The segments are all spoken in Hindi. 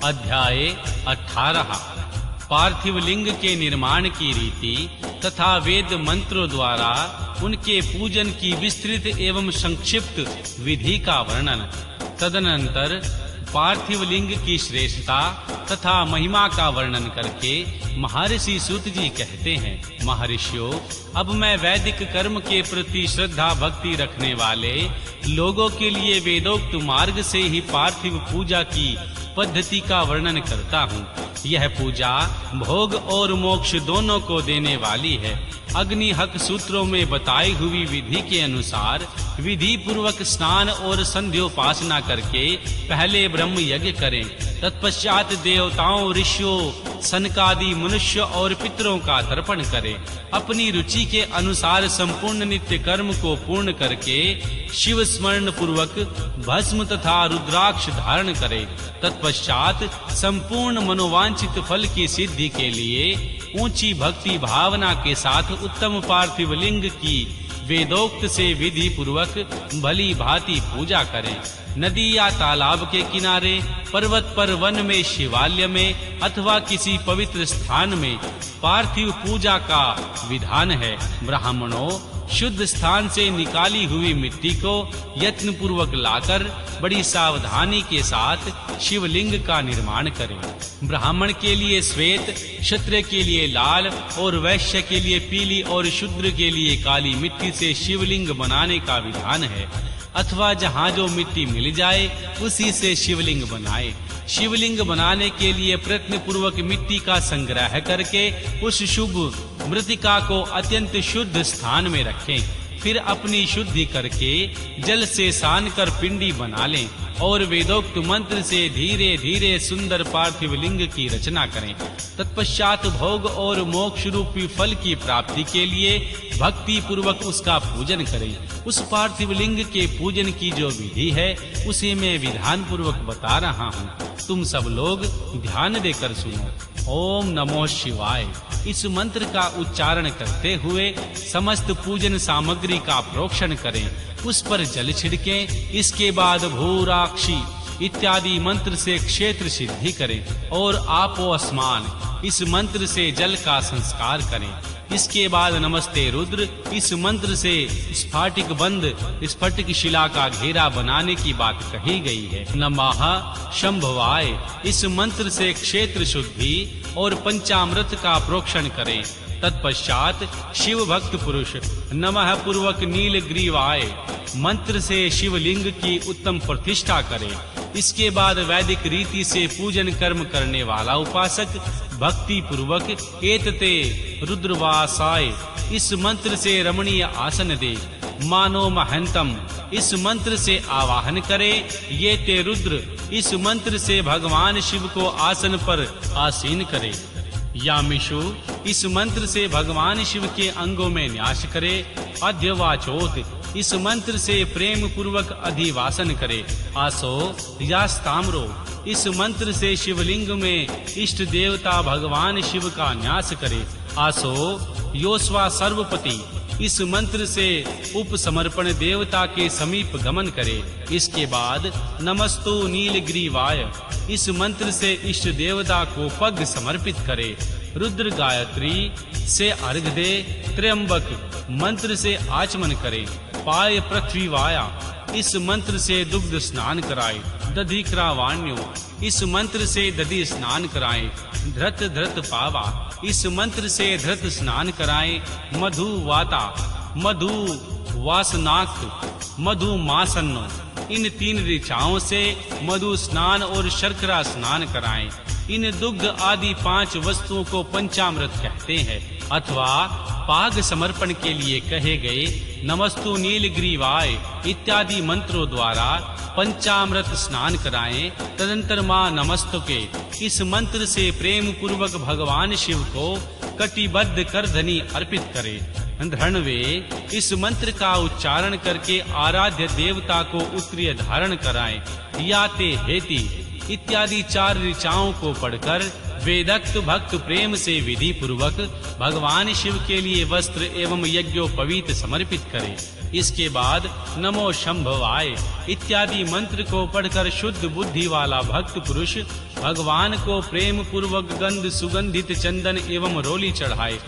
अध्याय 18 पार्थिव लिंग के निर्माण की रीति तथा वेद मंत्रों द्वारा उनके पूजन की विस्तृत एवं संक्षिप्त विधि का वर्णन। तदनंतर पार्थिव लिंग की श्रेष्ठता तथा महिमा का वर्णन करके महर्षि सूत जी कहते हैं, महर्षियों, अब मैं वैदिक कर्म के प्रति श्रद्धा भक्ति रखने वाले लोगों के लिए वेदोक्त मार्ग से ही पार्थिव पूजा की पद्धति का वर्णन करता हूँ। यह पूजा भोग और मोक्ष दोनों को देने वाली है। अग्निहक सूत्रों में बताई हुई विधि के अनुसार विधि पूर्वक स्नान और संध्योपासना करके पहले ब्रह्म यज्ञ करें। तत्पश्चात देवताओं, ऋषियों, सनकादि मनुष्य और पितरों का तर्पण करें। अपनी रुचि के अनुसार संपूर्ण नित्य कर्म को पूर्ण करके शिव स्मरण पूर्वक भस्म तथा रुद्राक्ष धारण करें। तत्पश्चात संपूर्ण मनोवांछित फल की सिद्धि के लिए ऊंची भक्ति भावना के साथ उत्तम पार्थिव लिंग की वेदोक्त से विधि पूर्वक भली भांति पूजा करें। नदी या तालाब के किनारे, पर्वत पर, वन में, शिवालय में अथवा किसी पवित्र स्थान में पार्थिव पूजा का विधान है। ब्राह्मणों, शुद्ध स्थान से निकाली हुई मिट्टी को यत्न पूर्वक लाकर बड़ी सावधानी के साथ शिवलिंग का निर्माण करें। ब्राह्मण के लिए श्वेत, क्षत्रिय के लिए लाल और वैश्य के लिए पीली और शूद्र के लिए काली मिट्टी से शिवलिंग बनाने का विधान है। अथवा जहाँ जो मिट्टी मिल जाए उसी से शिवलिंग बनाए। शिवलिंग बनाने के लिए प्रयत्न पूर्वक मिट्टी का संग्रह करके उस शुभ मृतिका को अत्यंत शुद्ध स्थान में रखें। फिर अपनी शुद्धि करके जल से सान कर पिंडी बना लें और वेदोक्त मंत्र से धीरे धीरे सुंदर पार्थिव लिंग की रचना करें। तत्पश्चात भोग और मोक्ष रूपी फल की प्राप्ति के लिए भक्ति पूर्वक उसका पूजन करें। उस पार्थिव लिंग के पूजन की जो विधि है उसे मैं विधान पूर्वक बता रहा हूँ, तुम सब लोग ध्यान देकर सुनो। ओम नमो शिवाय इस मंत्र का उच्चारण करते हुए समस्त पूजन सामग्री का प्रोक्षण करें। उस पर जल छिड़कें। इसके बाद भूराक्षी इत्यादि मंत्र से क्षेत्र सिद्धि करें और आपो स्मान इस मंत्र से जल का संस्कार करें। इसके बाद नमस्ते रुद्र इस मंत्र से स्फाटिक बंद स्फटिक शिला का घेरा बनाने की बात कही गई है। नमः शंभवाय इस मंत्र से क्षेत्र शुद्धि और पंचामृत का प्रोक्षण करें। तत्पश्चात शिव भक्त पुरुष नमः पूर्वक नीलग्रीवाय मंत्र से शिवलिंग की उत्तम प्रतिष्ठा करें। इसके बाद वैदिक रीति से पूजन कर्म करने वाला उपासक भक्ति पूर्वक एतते रुद्रवासाय इस मंत्र से रमणीय आसन दे। मानो महंतम इस मंत्र से आवाहन करे। ये ते रुद्र इस मंत्र से भगवान शिव को आसन पर आसीन करे। यामिषु इस मंत्र से भगवान शिव के अंगों में न्यास करे। अध्यवाचोत इस मंत्र से प्रेम पूर्वक अधिवासन करे। आसो यास्ताम्रो इस मंत्र से शिवलिंग में इष्ट देवता भगवान शिव का न्यास करे। आसो योस्वा सर्वपति इस मंत्र से उपसमर्पण देवता के समीप गमन करे। इसके बाद नमस्तु नीलग्रीवाय इस मंत्र से इष्ट देवता को पग समर्पित करे। रुद्र गायत्री से अर्घ दे। त्र्यंबक मंत्र से आचमन करे। पाय पृथ्वी वाया इस मंत्र से दुग्ध स्नान कराए। दधिक्रावाण्यो इस मंत्र से दधि स्नान कराए। धृत धृत पावा इस मंत्र से धृत स्नान कराए। मधु वाता मधु वासनाक मधु मासन्नो इन तीन ऋचाओं से मधु स्नान और शर्करा स्नान कराएं। इन दुग्ध आदि 5 वस्तुओं को पंचामृत कहते हैं अथवा पाग समर्पण के लिए कहे गए नमस्तु नीलग्रीवाय इत्यादि मंत्रों द्वारा पंचामृत स्नान कराएं। तदंतर मां नमस्तुके इस मंत्र से प्रेम पूर्वक भगवान शिव को कटिबद्ध करधनी अर्पित करे। धरणवे इस मंत्र का उच्चारण करके आराध्य देवता को उत्तरीय धारण कराएं। याते हेति इत्यादि 4 ऋचाओं को पढ़कर वेदक्त भक्त प्रेम से विधि पूर्वक भगवान शिव के लिए वस्त्र एवं यज्ञोपवीत समर्पित करे। इसके बाद नमो शंभवाय इत्यादि मंत्र को पढ़कर शुद्ध बुद्धि वाला भक्त पुरुष भगवान को प्रेम पूर्वक गंध सुगंधित चंदन एवं रोली चढ़ाए।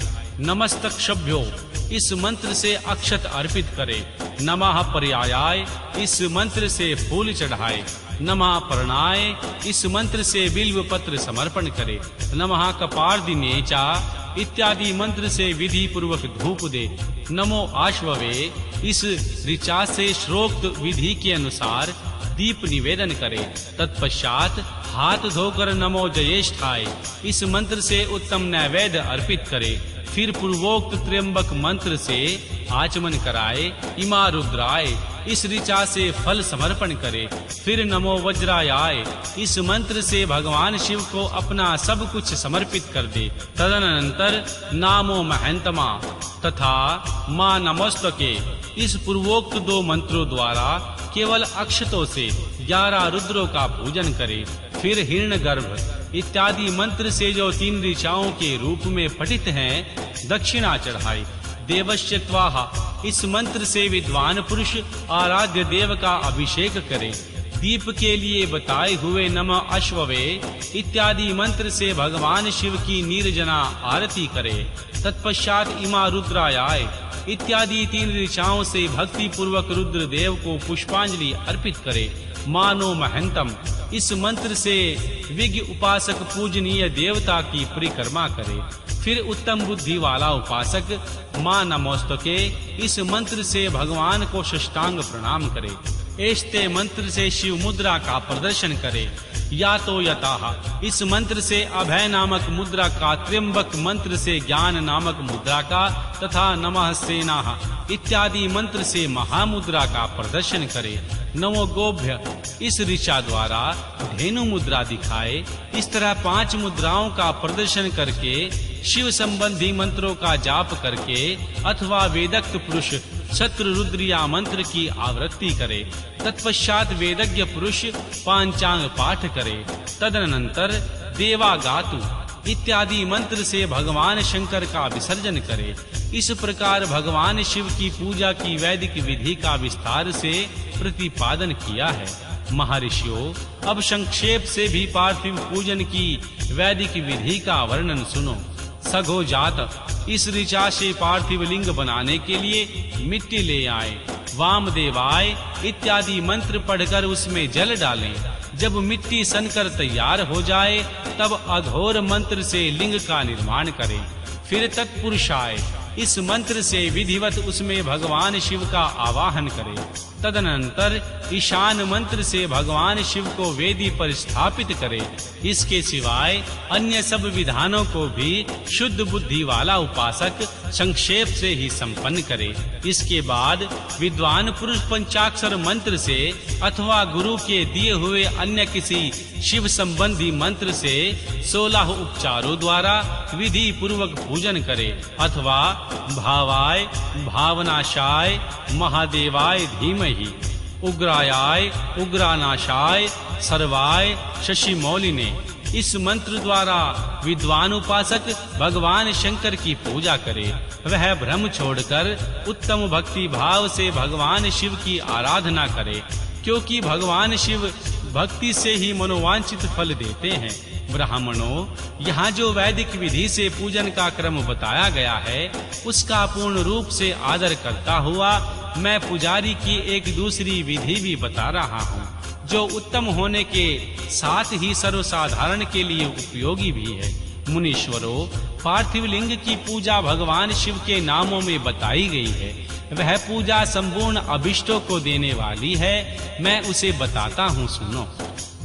नमस्तक्षभ्यो इस मंत्र से अक्षत अर्पित करे। नमः पर्यायाय इस मंत्र से फूल चढ़ाए। नमः पर्णाय इस मंत्र से बिल्व पत्र समर्पण करे। नमः कपार्दिनेचा इत्यादि मंत्र से विधि पूर्वक धूप दे। नमो आश्ववे इस ऋचा से श्रोक्त विधि के अनुसार दीप निवेदन करे। तत्पश्चात हाथ धोकर नमो जयेष्ठाय इस मंत्र से उत्तम नैवेद्य अर्पित करे। फिर पूर्वोक्त त्र्यंबक मंत्र से आचमन कराए। इमा रुद्राय इस ऋचा से फल समर्पण करे। फिर नमो वज्रायाय इस मंत्र से भगवान शिव को अपना सब कुछ समर्पित कर दे। तदनंतर नामो महंतमा तथा मां नमस्तके इस पूर्वोक्त दो मंत्रों द्वारा केवल अक्षतों से 11 रुद्रों का पूजन करे। फिर हिरण्यगर्भ इत्यादि मंत्र से जो 3 ऋचाओं के रूप में पठित हैं दक्षिणा चढ़ाई। देवस्य त्वाहा इस मंत्र से विद्वान पुरुष आराध्य देव का अभिषेक करे। दीप के लिए बताए हुए नमः अश्ववे इत्यादि मंत्र से भगवान शिव की निर्जना आरती करे। तत्पश्चात इमा रुद्रायाय इत्यादि 3 ऋचाओं से भक्ति पूर्वक रुद्र देव को पुष्पांजलि अर्पित करे। मानो महंतम इस मंत्र से विज्ञ उपासक पूजनीय देवता की परिक्रमा करे। फिर उत्तम बुद्धि वाला उपासक मां नमोस्तके इस मंत्र से भगवान को साष्टांग प्रणाम करे। एस्ते मंत्र से शिव मुद्रा का प्रदर्शन करे। या तो यताह इस मंत्र से अभय नामक मुद्रा का, त्र्यंबक मंत्र से ज्ञान नामक मुद्रा का तथा नमः सेनाः इत्यादि मंत्र से महामुद्रा का प्रदर्शन करे। नमो गोभ्य इस ऋचा द्वारा धेनु मुद्रा दिखाए। इस तरह 5 मुद्राओं का प्रदर्शन करके शिव संबंधी मंत्रों का जाप करके अथवा वेदज्ञ पुरुष शत्रु रुद्रिया मंत्र की आवृत्ति करे। तत्पश्चात वेदज्ञ पुरुष पांचांग पाठ करे। तदनंतर देवागातु इत्यादि मंत्र से भगवान शंकर का विसर्जन करे। इस प्रकार भगवान शिव की पूजा की वैदिक विधि का विस्तार से प्रतिपादन किया है। महर्षियों, अब संक्षेप से भी पार्थिव पूजन की वैदिक विधि का वर्णन सुनो। सघो जात इस ऋचा से पार्थिव लिंग बनाने के लिए मिट्टी ले आए। वामदेवाय इत्यादि मंत्र पढ़कर उसमें जल डालें। जब मिट्टी सनकर तैयार हो जाए तब अघोर मंत्र से लिंग का निर्माण करें। फिर तत्पुरुषाय इस मंत्र से विधिवत उसमें भगवान शिव का आवाहन करें। तदनंतर ईशान मंत्र से भगवान शिव को वेदी पर स्थापित करे। इसके सिवाय अन्य सब विधानों को भी शुद्ध बुद्धि वाला उपासक संक्षेप से ही संपन्न करे। इसके बाद विद्वान पुरुष पंचाक्षर मंत्र से अथवा गुरु के दिए हुए अन्य किसी शिव संबंधी मंत्र से 16 उपचारों द्वारा विधि पूर्वक पूजन करे अथवा भावाय, भावनाशाय, महादेवाय धीमहि, उग्रायाय, उग्रानाशाय, सर्वाय, शशिमौलिने इस मंत्र द्वारा विद्वान उपासक भगवान शंकर की पूजा करे। वह भ्रम छोड़कर उत्तम भक्ति भाव से भगवान शिव की आराधना करे, क्योंकि भगवान शिव भक्ति से ही मनोवांछित फल देते हैं। ब्राह्मणों, यहाँ जो वैदिक विधि से पूजन का क्रम बताया गया है उसका पूर्ण रूप से आदर करता हुआ मैं पुजारी की एक दूसरी विधि भी बता रहा हूँ, जो उत्तम होने के साथ ही सर्वसाधारण के लिए उपयोगी भी है। मुनीश्वरों, पार्थिव लिंग की पूजा भगवान शिव के नामों में बताई गई है। वह पूजा संपूर्ण अभिष्टों को देने वाली है। मैं उसे बताता हूँ, सुनो।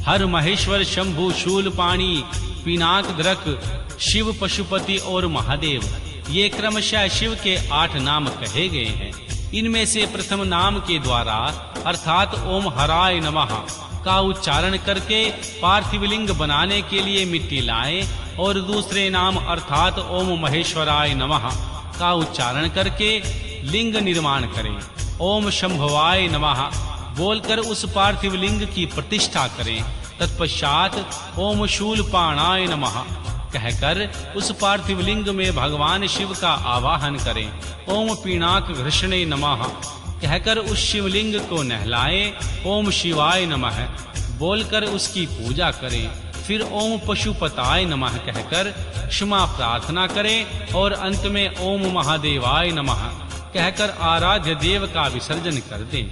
हर महेश्वर, शंभु, शूलपाणी, पिनाकधरक, शिव, पशुपति और महादेव, ये क्रमशः शिव के 8 नाम कहे गए हैं। इनमें से प्रथम नाम के द्वारा अर्थात ओम हराय नमः का उच्चारण करके पार्थिव लिंग बनाने के लिए मिट्टी लाएं और दूसरे नाम अर्थात ओम महेश्वराय नमः का उच्चारण करके लिंग निर्माण करें। ओम शंभवाय नमः बोलकर उस पार्थिव लिंग की प्रतिष्ठा करें। तत्पश्चात ओम शूलपाणाय नमः कहकर उस पार्थिव लिंग में भगवान शिव का आवाहन करें। ओम पिनाक घृष्णे नमः कहकर उस शिवलिंग को नहलाएं, ओम शिवाय नमः बोलकर उसकी पूजा करें। फिर ओम पशुपताय नमः कहकर क्षमा प्रार्थना करें और अंत में ओम महादेवाय नमः कहकर आराध्य देव का विसर्जन कर दें।